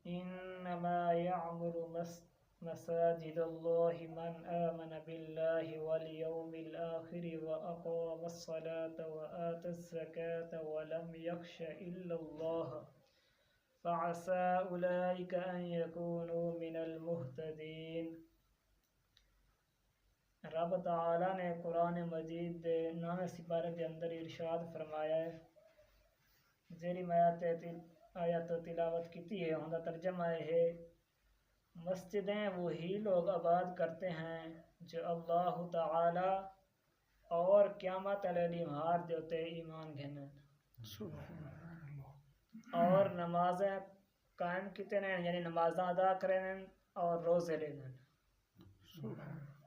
انما يعمر مساجد الله من آمن بالله واليوم الآخر وأقام الصلاة وآتى الزكاة ولم يخش إلا الله فعسى أولئك أن يكونوا من المهتدين۔ رب تعالی نے قرآن مجید دے 9 سپارے دے اندر ارشاد فرمایا ہے، جیڑی میں آیت تلاوت کیتی ہے ان کا ترجمہ ہے، مسجدیں وہی لوگ آباد کرتے ہیں جو اللہ تعالی اور قیامت علیہ ہار دیتے ایمان گھنن اور نمازیں قائم کیتے ہیں، یعنی نمازاں ادا کریں اور روزے لینے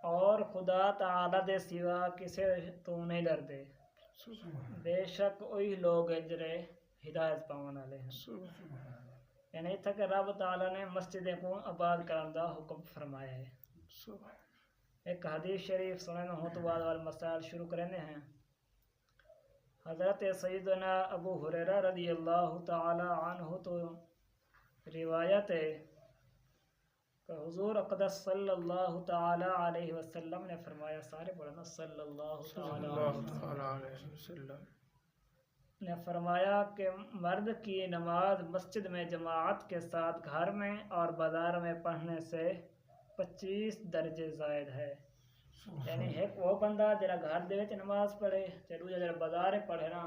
اور خدا تعالی دے سوا کسے تو نہیں ڈردے، بے شک وہی لوگ ہیں جڑے ہدایت پاون والے ہیں۔ یعنی اتھا کہ رب تعالی نے مسجدیں کو آباد کرنے دا حکم فرمایا ہے۔ ایک حدیث شریف سننے ہوں تو بعد والے مسائل شروع کرنے ہیں۔ حضرت سیدنا ابو ہریرہ رضی اللہ تعالی عنہ تو روایت ہے کہ حضور اقدس صلی اللہ تعالی علیہ وسلم نے فرمایا، سارے پڑھنا صلی اللہ تعالی علیہ وسلم نے فرمایا کہ مرد کی نماز مسجد میں جماعت کے ساتھ گھر میں اور بازار میں پڑھنے سے 25 درجے زائد ہے۔ یعنی ایک وہ بندہ جرا گھر دے وچ نماز پڑھے تے دوجا جرا بازار پڑھے نا،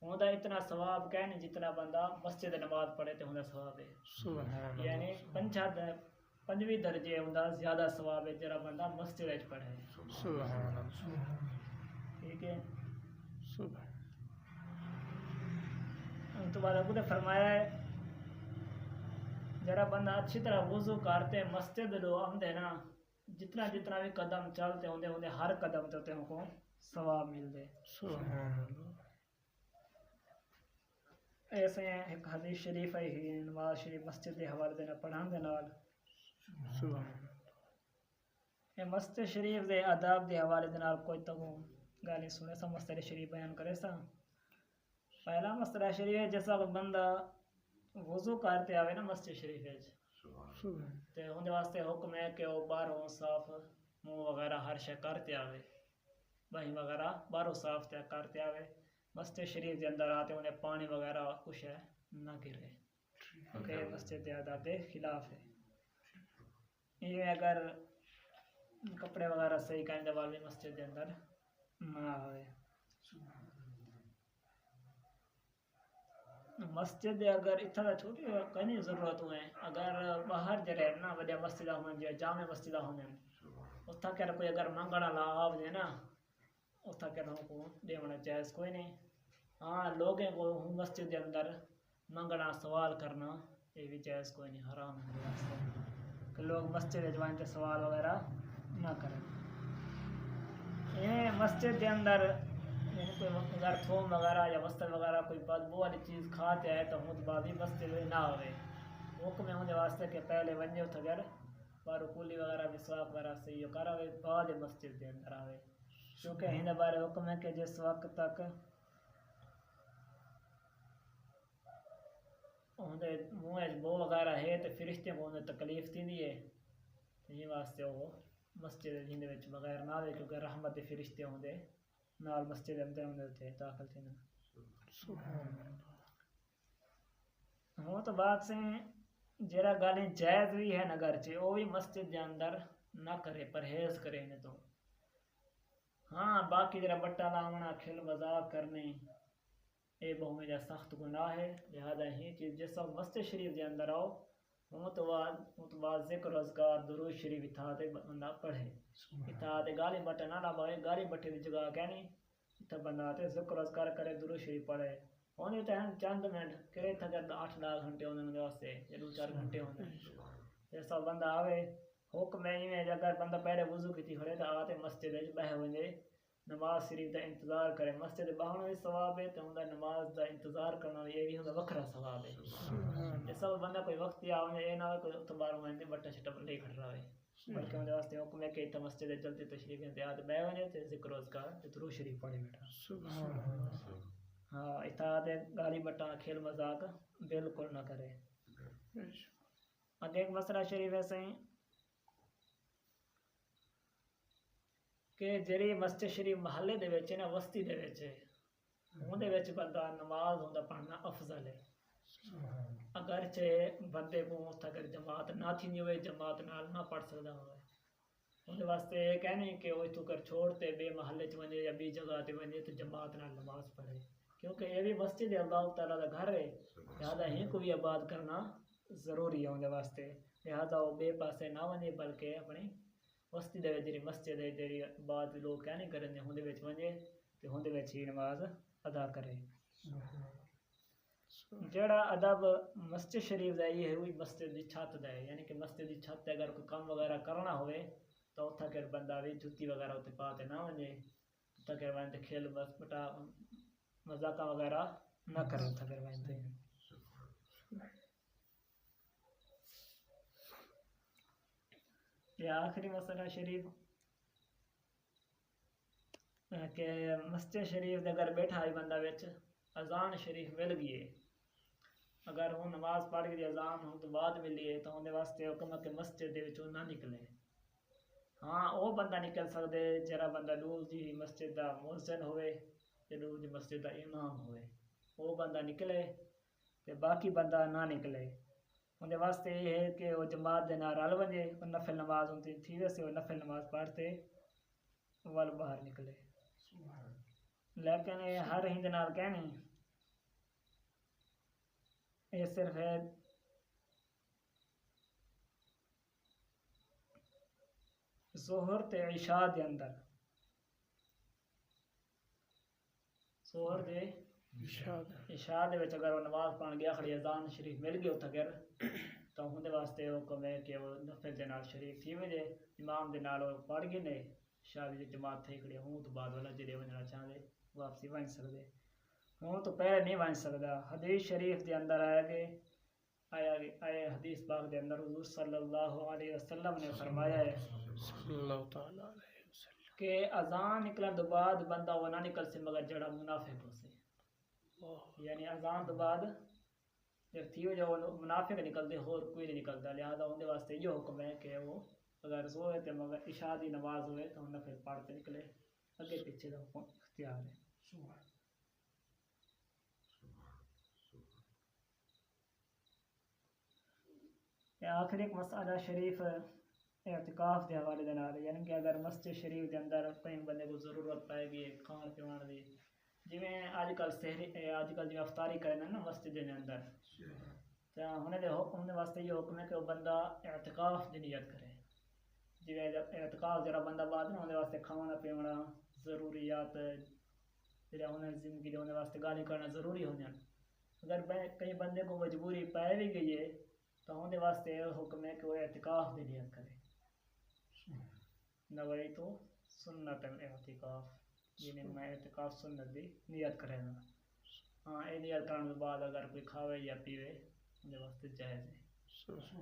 ہوندا اتنا ثواب کہ نہیں جتنا بندہ مسجد نماز پڑھے تے ہوندا ثواب ہے۔ یعنی 5 درجے ہوندا زیادہ ثواب ہے جرا بندہ مسجد وچ پڑھے۔ سبحان اللہ، ٹھیک ہے۔ ان تو بعد ابو نے فرمایا ہے جرا بندہ اچھی طرح وضو کرتے مسجد لو آمدے نا، جتنا جتنا بھی قدم چلتے ہوندے ہوندے ہر قدم تے ان کو ثواب مل دے۔ سبحان اللہ۔ ایسے ایک حدیث شریف ہے ہی نماز شریف مسجد کے حوالے دینا پڑھان دے نال۔ یہ مسجد شریف دے آداب دے حوالے دے نال کوئی تو گالی سنے سا مسجد شریف بیان کرے سا۔ پہلا مسئلہ شریف ہے جس وقت بندہ وضو کرتے آوے نا مسجد شریف ہے تے ان واسطے حکم ہے کہ وہ باہروں صاف منہ وغیرہ ہر شے کرتے آوے، بہی وغیرہ باہروں صاف کرتے آوے، مسجد شریف کے اندر آتے انہیں پانی وغیرہ کچھ ہے نہ گرے کیونکہ مسجد کے آداب کے خلاف ہے۔ یہ اگر کپڑے وغیرہ صحیح کرنے والے مسجد کے اندر نہ آوے۔ مسجد اگر اتنا چھوٹی کہیں ضرورت ہوئے اگر باہر جرے نا وجہ مسجدہ ہونے جامع مسجدہ ہونے اتھا کہہ کوئی اگر منگنا لا آو دے نا اتھا کہہ ہم کو دیونا جائز کوئی نہیں۔ ہاں لوگیں کو مسجد کے اندر منگنا سوال کرنا یہ بھی جائز کوئی نہیں، حرام ہے کہ لوگ مسجد جوائن تے سوال وغیرہ نہ کریں۔ یہ مسجد کے اندر یعنی کوئی اگر تھوم وغیرہ یا وسط وغیرہ کوئی بدبو والی چیز کھاتے آئے تو ہوں بعد مسجد میں نہ ہوئے، حکم ہے ہونے واسطے کہ پہلے ونجے اتھا گر بارو کولی وغیرہ مسواک وغیرہ صحیح کر آوے بعد مسجد کے اندر آوے، کیونکہ ہندے بارے حکم ہے کہ جس وقت تک ہوندے منہ بو وغیرہ ہے تو فرشتے کو ہوندے تکلیف تھی ہے، یہ واسطے وہ مسجد ہندے وچ بغیر نہ آوے کیونکہ رحمت فرشتے ہوندے نال مسجد اندر ہوندے تھے داخل تھے نا۔ وہ تو بات سے جرا گالیں جائز بھی ہے نگر چے وہ بھی مسجد کے اندر نہ کرے پرہیز کرے انہیں تو۔ ہاں باقی جرا بٹا لاؤنا کھل مذاق کرنے اے بہو میں جا سخت گناہ ہے، لہذا ہی چیز جس وقت مسجد شریف کے اندر آؤ وہ تو بعد ذکر اذکار درود شریف اتھا تے بندہ پڑھے، اتھا تے گالی بٹا نہ لابائے، گالی بٹے دی جگہ کہنی اتھا بندہ تے ذکر اذکار کرے درود شریف پڑھے، ہونے تے ہم چند منٹ کرے تھا کہ 8-10 گھنٹے ہونے دے واسطے یا 2-4 گھنٹے ہونے جیسا بندہ آوے حکم ہے اگر بندہ پہلے وضو کیتی کھڑے تو آتے مسجد وچ بہ ونجے نماز شریف دا انتظار کرے، مسجد باہر بھی ثواب ہے تو ہوندا نماز دا انتظار کرنا یہ بھی ہوندا وکھرا ثواب ہے۔ جیسا بندہ کوئی وقت آوے اے نہ کوئی اتبار ہونے بٹا چھٹا لے کھڑ رہا ہے، بلکہ ان واسطے حکم ہے کہ مسجد جلدی تشریف دے آتے بہ ونجے تے ذکر اذکار تے درود شریف پڑھے بیٹھا۔ سبحان اللہ۔ ہاں اتھا تے گالی بٹا کھیل مذاق بالکل نہ کرے۔ اگے ایک مسئلہ شریف ہے سہیں کہ جڑی مسجد شریف محلے دے وچ نا وسطی دے وچ اون دے وچ بندہ نماز ہوندا پڑھنا افضل ہے اگرچہ بندے کو اگر جماعت نہ تھی ہوئے جماعت نال نہ پڑھ سکدا ہوئے ان واسطے یہ کہنے کہ وہ تو کر چھوڑتے بے محلے چ ونجے یا بی جگہ تے ونجے تو جماعت نال نماز پڑھے کیونکہ یہ بھی مسجد ہے اللہ تعالیٰ کا گھر ہے لہٰذا ہی کو بھی آباد کرنا ضروری ہے ان واسطے لہٰذا وہ بے پاسے نہ ونجے بلکہ اپنی وسطی دے جی مسجد ہے جی بعد لوگ کہنے کریں ہوں ونجے تو ہوں ہی نماز ادا کرے جڑا ادب مسجد شریف دا یہ ہے وہی مسجد دی چھت دا ہے یعنی کہ مسجد دی چھت تے اگر کوئی کام وغیرہ کرنا ہوئے تو اتھا کر بندہ بھی جتی وغیرہ اتنے پاتے نہ ونجے اتھا کر وائن تے کھیل بس بٹا مذاقہ وغیرہ نہ کرے اتھا کر وائن تے یہ آخری مسئلہ شریف کہ مسجد شریف دے اگر بیٹھا ہے بندہ وچ اذان شریف مل گئی ہے اگر وہ نماز پڑھ کے اذان ہوں تو بعد ملی ہے تو اندر واسطے حکم ہے کہ مسجد دے وچوں نہ نکلے ہاں وہ بندہ نکل سکتے جرا بندہ دور جی مسجد دا مؤذن ہوئے یا دور جی مسجد دا امام ہوئے وہ بندہ نکلے تے باقی بندہ نہ نکلے اندر واسطے یہ ہے کہ وہ جماعت دے نال رل ونجے اور نفل نماز ہوتی تھی ویسے وہ نفل نماز پڑھتے وال باہر نکلے لیکن یہ ہر ہند نال کہنی یہ صرف ہے ظہر تے عشاء دے اندر ظہر دے عشاء دے وچ اگر وہ نماز پڑھ گیا کھڑی اذان شریف مل گئی اتھا کر تو ہوں واسطے حکم ہے کہ وہ نفل دے نال شریف تھی وجے امام دے نال پڑھ گئے نے عشاء دی جماعت تھی کھڑی ہوں تو بعد والا جڑے ونجنا چاہندے واپسی ون سکدے ہوں تو پہلے نہیں ون سکدا حدیث شریف دے اندر آیا حدیث پاک دے اندر حضور صلی اللہ علیہ وسلم نے فرمایا ہے کہ اذان نکلن تو بعد بندہ وہ نہ نکل سے مگر جڑا منافق ہو سے یعنی اذان تو بعد جب تھی ہو جو منافق نکلتے اور کوئی نہیں نکلتا لہذا ان واسطے یہ حکم ہے کہ وہ اگر زو ہے تو مگر عشاء دی نماز ہوئے تو انہیں پھر پڑھتے نکلے اگے پیچھے کا حکم اختیار ہے آخری ایک مسئلہ شریف اعتکاف دے حوالے دے نال یعنی کہ اگر مسجد شریف دے اندر کئی بندے کو ضرورت پائے گی کھان پیوان دی جویں اج کل جی افطاری کرنا نا مسجد دے اندر تو ہونے دے حکم دے واسطے یہ حکم ہے کہ وہ بندہ اعتکاف دی نیت کرے جویں اعتکاف جڑا بندہ بعد نا ہونے واسطے کھانا پیونا ضروریات جڑا ہونے زندگی دے ہونے واسطے گالی کرنا ضروری ہونے اگر کئی بندے کو مجبوری پائے بھی گئی ہے تو ہونے واسطے حکم ہے کہ وہ اعتکاف دی نیت کرے نویت سنت الاعتکاف یعنی میں اعتکاف سنت دی نیت کرے گا ہاں یہ نیت کرنے کے بعد اگر کوئی کھاوے یا پیوے اندر واسطے جائز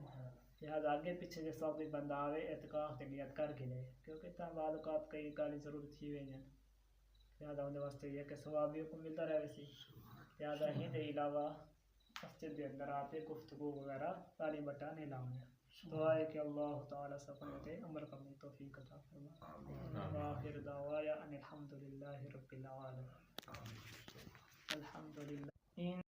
ہے لہٰذا آگے پیچھے جس وقت بندہ آوے اعتکاف دی نیت کر کے لے کیونکہ اتنا بعد اوقات کئی گالی ضرور تھی ہوئی ہیں لہٰذا اندر واسطے یہ کہ ثواب بھی کو ملتا رہے ویسی لہٰذا ہی دے علاوہ مسجد کے اندر آتے گفتگو وغیرہ تعلیم بٹا نہیں لاؤں گے دعا ہے کہ اللہ تعالیٰ سپنے تے عمر کرنے توفیق عطا فرمائے وآخر دعوایا ان الحمدللہ رب العالمین الحمدللہ